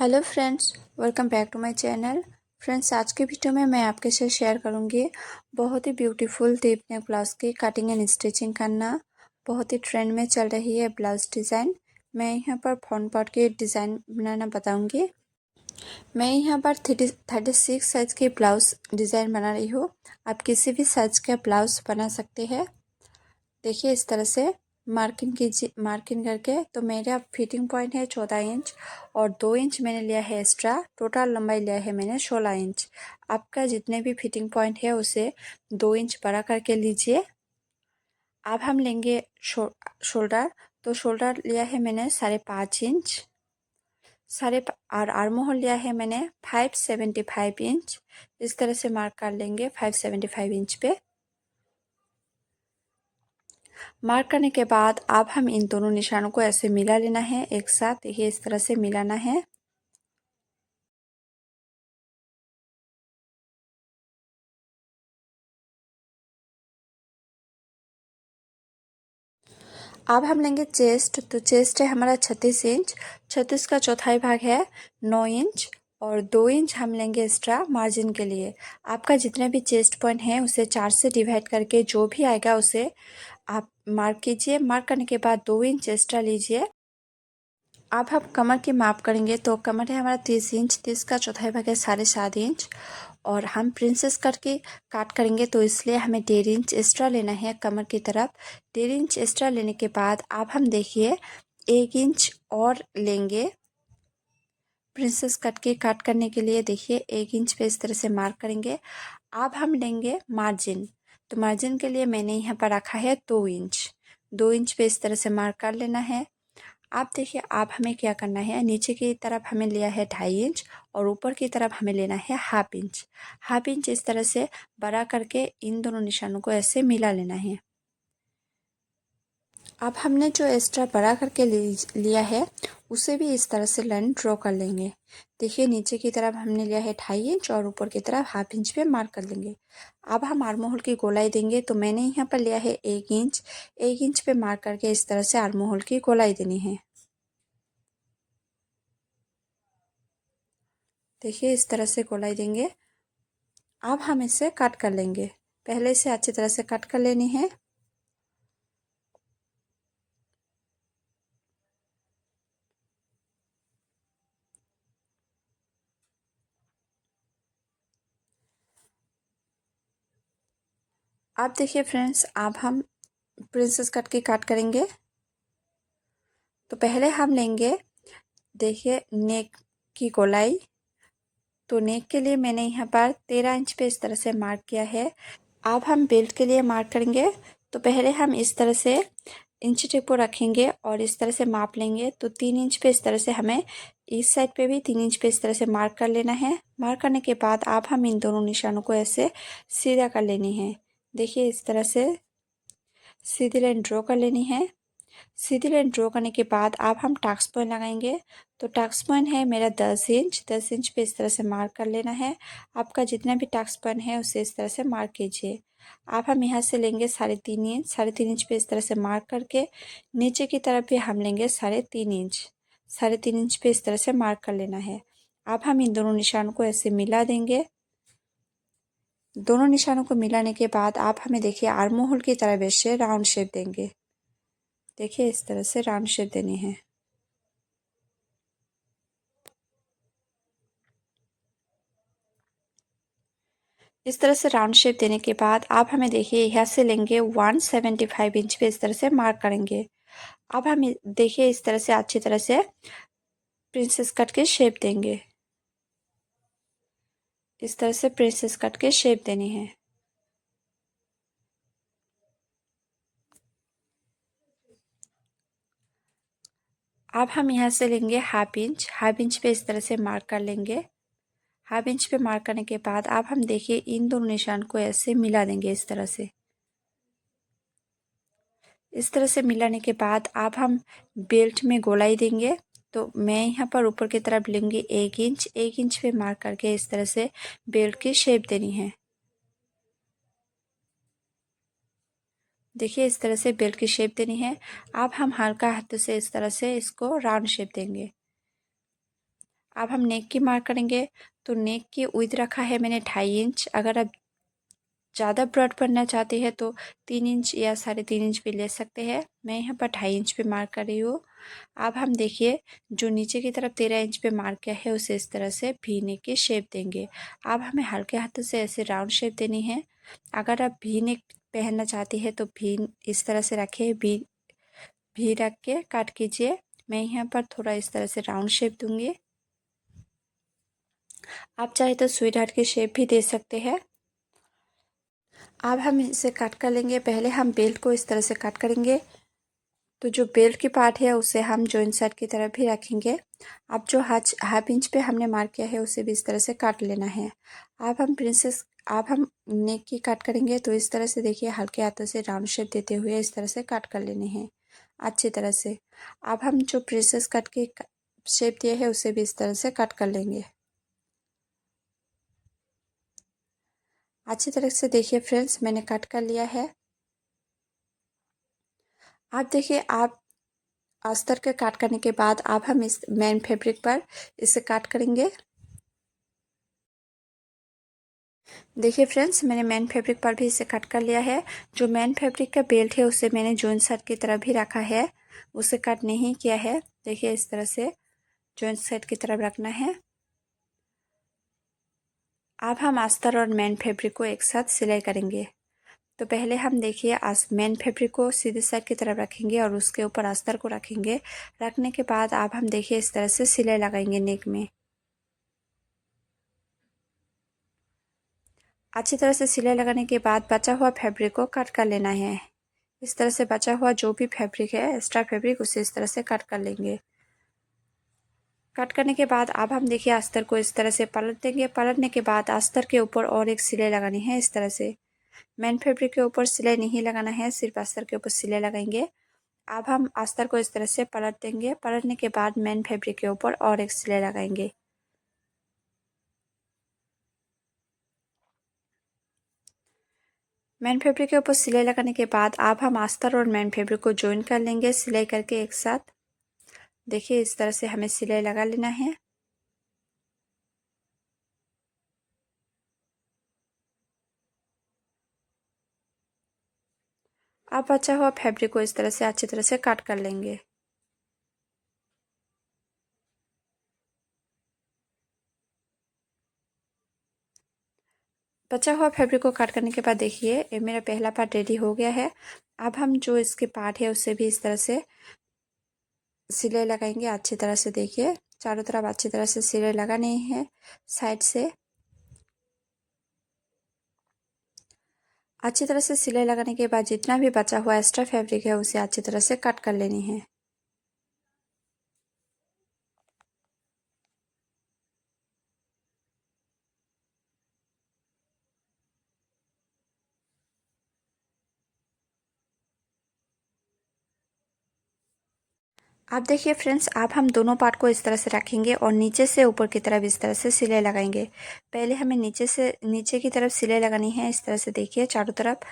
Hello friends, welcome back to my channel. Friends, आज के video में मैं आपके साथ शेयर करूंगी बहुत ही ब्यूटीफुल डीप नेक ब्लाउज की कटिंग एंड स्टिचिंग करना। बहुत ही ट्रेंड में चल रही है ब्लाउज डिज़ाइन। मैं यहाँ पर फ्रंट पार्ट के डिज़ाइन बनाना बताऊंगी। मैं यहाँ पर 36 साइज की ब्लाउज डिज़ाइन बना रही हूँ। आप किसी भी साइज का ब्लाउज बना सकते हैं। देखिए, इस तरह से मार्किंग करके। तो मेरा फिटिंग पॉइंट है 14 इंच और 2 इंच मैंने लिया है एक्स्ट्रा। टोटल लंबाई लिया है मैंने 16 इंच। आपका जितने भी फिटिंग पॉइंट है उसे 2 इंच बड़ा करके लीजिए। अब हम लेंगे शोल्डर। तो शोल्डर लिया है मैंने 5.5 इंच। और आर्म होल लिया है मैंने 575 इंच। इस तरह से मार्क कर लेंगे 575 इंच पे। मार्क करने के बाद अब हम इन दोनों निशानों को ऐसे मिला लेना है एक साथ। देखिए, इस तरह से मिलाना है। अब हम लेंगे चेस्ट। तो चेस्ट है हमारा 36 इंच। 36 का चौथाई भाग है 9 इंच और 2 इंच हम लेंगे एक्स्ट्रा मार्जिन के लिए। आपका जितने भी चेस्ट पॉइंट है उसे 4 से डिवाइड करके जो भी आएगा उसे आप मार्क कीजिए। मार्क करने के बाद 2 इंच एक्स्ट्रा लीजिए। अब हम कमर की माप करेंगे। तो कमर है हमारा 30 इंच। 30 का चौथाई भाग है 7.5 इंच और हम प्रिंसेस कट की काट करेंगे, तो इसलिए हमें 1.5 इंच एक्स्ट्रा लेना है कमर की तरफ। 1.5 इंच एक्स्ट्रा लेने के बाद अब हम देखिए 1 इंच और लेंगे प्रिंसेस कट की काट करने के लिए। देखिए, 1 इंच पे इस तरह से मार्क करेंगे। अब हम लेंगे मार्जिन। तो मार्जिन के लिए मैंने यहाँ पर रखा है 2 इंच। 2 इंच पे इस तरह से मार्क कर लेना है। आप देखिए, आप हमें क्या करना है, नीचे की तरफ हमें लिया है 2.5 इंच और ऊपर की तरफ हमें लेना है 1/2 इंच। 1/2 इंच इस तरह से बड़ा करके इन दोनों निशानों को ऐसे मिला लेना है। अब हमने जो एक्स्ट्रा बड़ा करके लिया है उसे भी इस तरह से लाइन ड्रॉ कर लेंगे। देखिए, नीचे की तरफ हमने लिया है 2.5 इंच और ऊपर की तरफ 1/2 इंच पे मार्क कर लेंगे। अब हम आर्म होल की गोलाई देंगे। तो मैंने यहाँ पर लिया है 1 इंच। 1 इंच पे मार्क करके इस तरह से आर्म होल की गोलाई देनी है। देखिए, इस तरह से गोलाई देंगे। अब हम इसे कट कर लेंगे। पहले से अच्छी तरह से कट कर लेनी है। अब देखिए फ्रेंड्स, अब हम प्रिंसेस कट की काट करेंगे। तो पहले हम लेंगे, देखिए, नेक की गोलाई। तो नेक के लिए मैंने यहाँ पर 13 इंच पे इस तरह से मार्क किया है। अब हम बेल्ट के लिए मार्क करेंगे। तो पहले हम इस तरह से इंच टेप को रखेंगे और इस तरह से माप लेंगे। तो 3 इंच पे इस तरह से हमें इस साइड पे भी 3 इंच पे इस तरह से मार्क कर लेना है। मार्क करने के बाद आप हम इन दोनों निशानों को ऐसे सीधा कर लेनी है। देखिए, इस तरह से सीधी लाइन ड्रॉ कर लेनी है। सीधी लाइन ड्रॉ करने के बाद अब हम टक्स पॉइंट लगाएंगे। तो टक्स पॉइंट है मेरा 10 इंच। 10 इंच पे इस तरह से मार्क कर लेना है। आपका जितना भी टक्स पॉइंट है उसे इस तरह से मार्क कीजिए। अब हम यहाँ से लेंगे 3.5 इंच। 3.5 इंच पे इस तरह से मार्क करके नीचे की तरफ भी हम लेंगे 3.5 इंच। 3.5 इंच पे इस तरह से मार्क कर लेना है। अब हम इन दोनों निशानों को ऐसे मिला देंगे। दोनों निशानों को मिलाने के बाद आप हमें देखिए आर्म होल की तरह वैसे राउंड शेप देंगे। देखिए, इस तरह से राउंड शेप देनी है। इस तरह से राउंड शेप देने के बाद आप हमें देखिए यहाँ से लेंगे 175 इंच पे इस तरह से मार्क करेंगे। अब हम देखिए इस तरह से अच्छी तरह से प्रिंसेस कट के शेप देंगे। इस तरह से प्रिंसेस कट के शेप देनी है। अब हम यहाँ से लेंगे 1/2 इंच। 1/2 इंच पे इस तरह से मार्क कर लेंगे। 1/2 इंच पे मार्क करने के बाद अब हम देखिए इन दोनों निशान को ऐसे मिला देंगे। इस तरह से मिलाने के बाद अब हम बेल्ट में गोलाई देंगे। तो मैं यहाँ पर ऊपर की तरफ लेंगे 1 इंच। 1 इंच पे मार्क करके इस तरह से बेल्ट की शेप देनी है। देखिए, इस तरह से बेल्ट की शेप देनी है। अब हम हल्का हाथ से इस तरह से इसको राउंड शेप देंगे। अब हम नेक की मार्क करेंगे। तो नेक की विड्थ रखा है मैंने 2.5 इंच। अगर आप ज़्यादा ब्रॉड करना चाहते हैं तो 3 इंच या 3.5 इंच भी ले सकते हैं। मैं यहाँ पर 2.5 इंच पे मार्क कर रही हूँ। अब हम देखिए जो नीचे की तरफ 13 इंच पे मार्क किया है उसे इस तरह से वी नेक की शेप देंगे। अब हमें हल्के हाथों से ऐसे राउंड शेप देनी है। अगर आप वी नेक पहनना चाहती है तो वी इस तरह से रखिए, वी रख के काट कीजिए। मैं यहाँ पर थोड़ा इस तरह से राउंड शेप दूंगी। आप चाहे तो स्वीट हार्ट की शेप भी दे सकते हैं। अब हम इसे कट कर लेंगे। पहले हम बेल्ट को इस तरह से कट करेंगे। तो जो बेल्ट की पार्ट है उसे हम जॉइंट साइड की तरफ भी रखेंगे। अब जो हाफ इंच पे हमने मार्क किया है उसे भी इस तरह से काट लेना है। अब हम नेक की काट करेंगे। तो इस तरह से देखिए हल्के हाथों से राउंड शेप देते हुए इस तरह से काट कर लेने हैं अच्छी तरह से। अब हम जो प्रिंसेस कट की शेप दिया है उसे भी इस तरह से कट कर लेंगे अच्छी तरह से। देखिए फ्रेंड्स मैंने कट कर लिया है। आप देखिए आप अस्तर के काट करने के बाद अब हम इस मेन फैब्रिक पर इसे काट करेंगे। देखिए फ्रेंड्स मैंने मेन फैब्रिक पर भी इसे कट कर लिया है। जो मेन फैब्रिक का बेल्ट है उसे मैंने जॉइंट साइड की तरफ भी रखा है, उसे कट नहीं किया है। देखिए इस तरह से जॉइंट साइड की तरफ रखना है। अब हम अस्तर और मेन फैब्रिक को एक साथ सिलाई करेंगे। तो पहले हम देखिए मेन फैब्रिक को सीधे साइड की तरफ रखेंगे और उसके ऊपर अस्तर को रखेंगे। रखने के बाद अब हम देखिए इस तरह से सिलाई लगाएंगे नेक में। अच्छी तरह से सिलाई लगाने के बाद बचा हुआ फैब्रिक को कट कर लेना है। इस तरह से बचा हुआ जो भी फैब्रिक है एक्स्ट्रा फैब्रिक उसे इस तरह से कट कर लेंगे। कट करने के बाद अब हम देखिए अस्तर को इस तरह से पलट देंगे। पलटने के बाद अस्तर के ऊपर और एक सिलाई लगानी है इस तरह से। मेन फैब्रिक के ऊपर सिलाई नहीं लगाना है, सिर्फ अस्तर के ऊपर सिलाई लगाएंगे। अब हम अस्तर को इस तरह से पलट देंगे। पलटने के बाद मेन फैब्रिक के ऊपर और एक सिलाई लगाएंगे। मेन फैब्रिक के ऊपर सिलाई लगाने के बाद अब हम अस्तर और मेन फैब्रिक को ज्वाइन कर लेंगे सिलाई करके एक साथ। देखिए इस तरह से हमें सिलाई लगा लेना है। अब बचा हुआ फैब्रिक को इस तरह से अच्छी तरह से काट कर लेंगे। बचा हुआ फैब्रिक को काट करने के बाद देखिए ये मेरा पहला पार्ट रेडी हो गया है। अब हम जो इसके पार्ट है उसे भी इस तरह से सिलाई लगाएंगे अच्छी तरह से। देखिए चारों तरफ अच्छी तरह से सिलाई लगानी है साइड से। अच्छी तरह से सिलाई लगाने के बाद जितना भी बचा हुआ एक्स्ट्रा फैब्रिक है उसे अच्छी तरह से कट कर लेनी है। आप देखिए फ्रेंड्स अब हम दोनों पार्ट को इस तरह से रखेंगे और नीचे से ऊपर की तरफ इस तरह से सिलाई लगाएंगे। पहले हमें नीचे की तरफ सिलाई लगानी है इस तरह से। देखिए चारों तरफ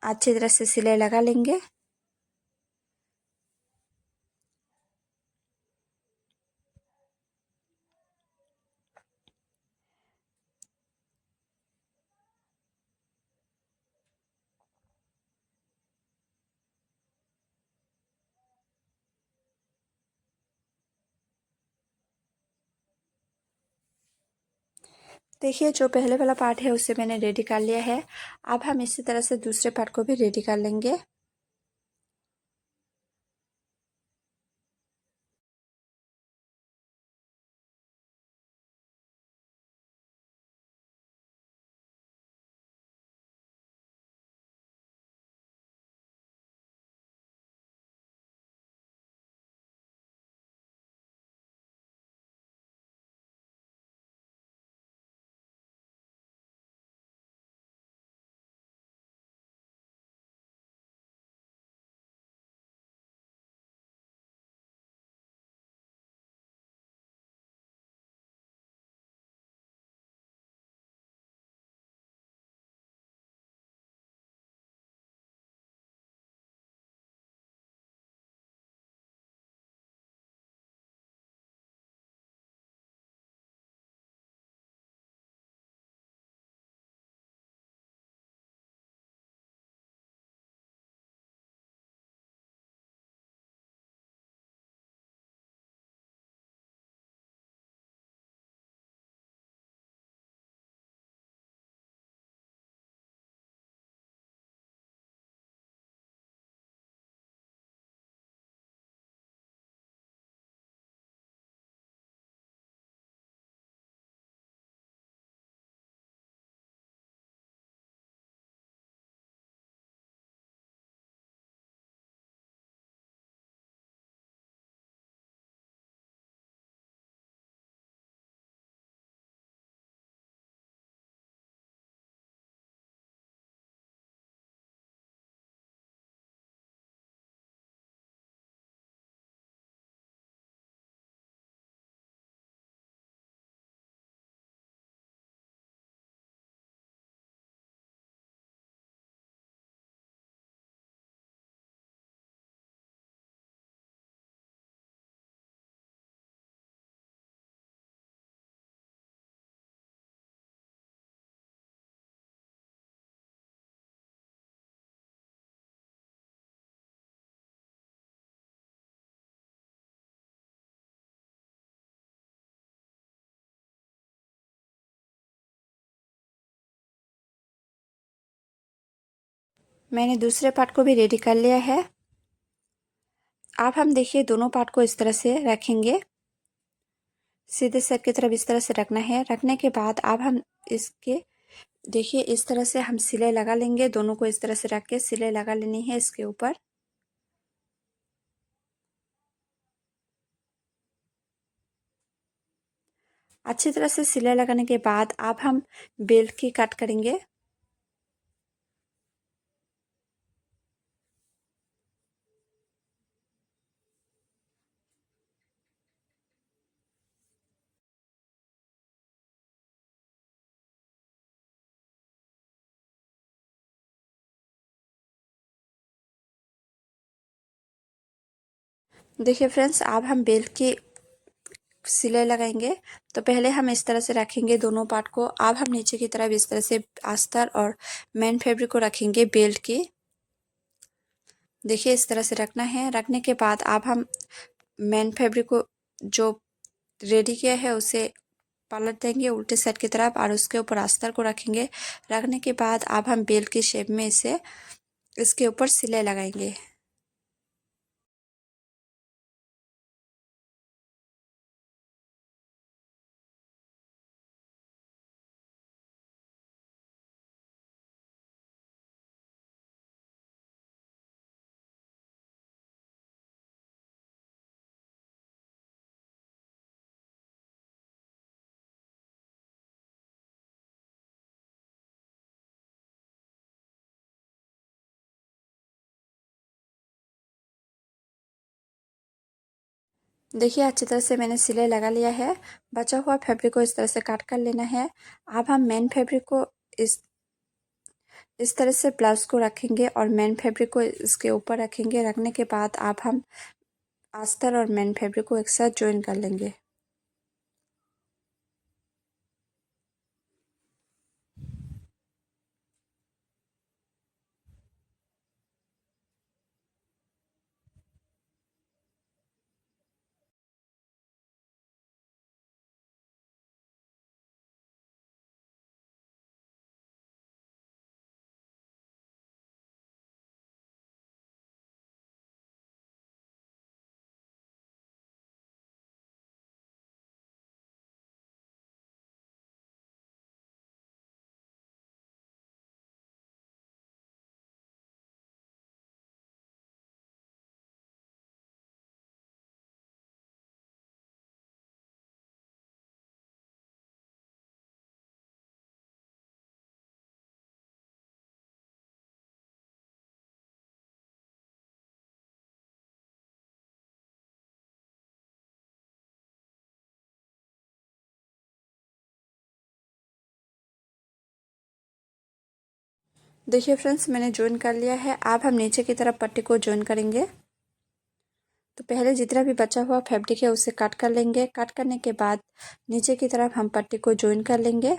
अच्छी तरह से सिलाई लगा लेंगे। देखिए जो पहले वाला पार्ट है उसे मैंने रेडी कर लिया है। अब हम इसी तरह से दूसरे पार्ट को भी रेडी कर लेंगे। मैंने दूसरे पार्ट को भी रेडी कर लिया है। अब हम देखिए दोनों पार्ट को इस तरह से रखेंगे, सीधे सेट की तरफ इस तरह से रखना है। रखने के बाद अब हम इसके देखिए इस तरह से हम सिलाई लगा लेंगे। दोनों को इस तरह से रख के सिलाई लगा लेनी है इसके ऊपर। अच्छी तरह से सिलाई लगाने के बाद अब हम बेल्ट की कट करेंगे। देखिए फ्रेंड्स, अब हम बेल्ट की सिलाई लगाएंगे। तो पहले हम इस तरह से रखेंगे दोनों पार्ट को। अब हम नीचे की तरफ इस तरह से अस्तर और मेन फैब्रिक को रखेंगे बेल्ट की। देखिए इस तरह से रखना है। रखने के बाद अब हम मेन फैब्रिक को जो रेडी किया है उसे पलट देंगे उल्टे साइड की तरफ और उसके ऊपर अस्तर को रखेंगे। रखने के बाद अब हम बेल्ट की शेप में इसे इसके ऊपर सिलाई लगाएंगे। देखिए अच्छी तरह से मैंने सिलाई लगा लिया है। बचा हुआ फैब्रिक को इस तरह से काट कर लेना है। अब हम मेन फैब्रिक को इस तरह से ब्लाउज को रखेंगे और मेन फैब्रिक को इसके ऊपर रखेंगे। रखने के बाद अब हम अस्तर और मेन फैब्रिक को एक साथ ज्वाइन कर लेंगे। देखिए फ्रेंड्स, मैंने ज्वाइन कर लिया है। अब हम नीचे की तरफ पट्टी को ज्वाइन करेंगे। तो पहले जितना भी बचा हुआ फैब्रिक है उसे कट कर लेंगे। कट करने के बाद नीचे की तरफ हम पट्टी को ज्वाइन कर लेंगे।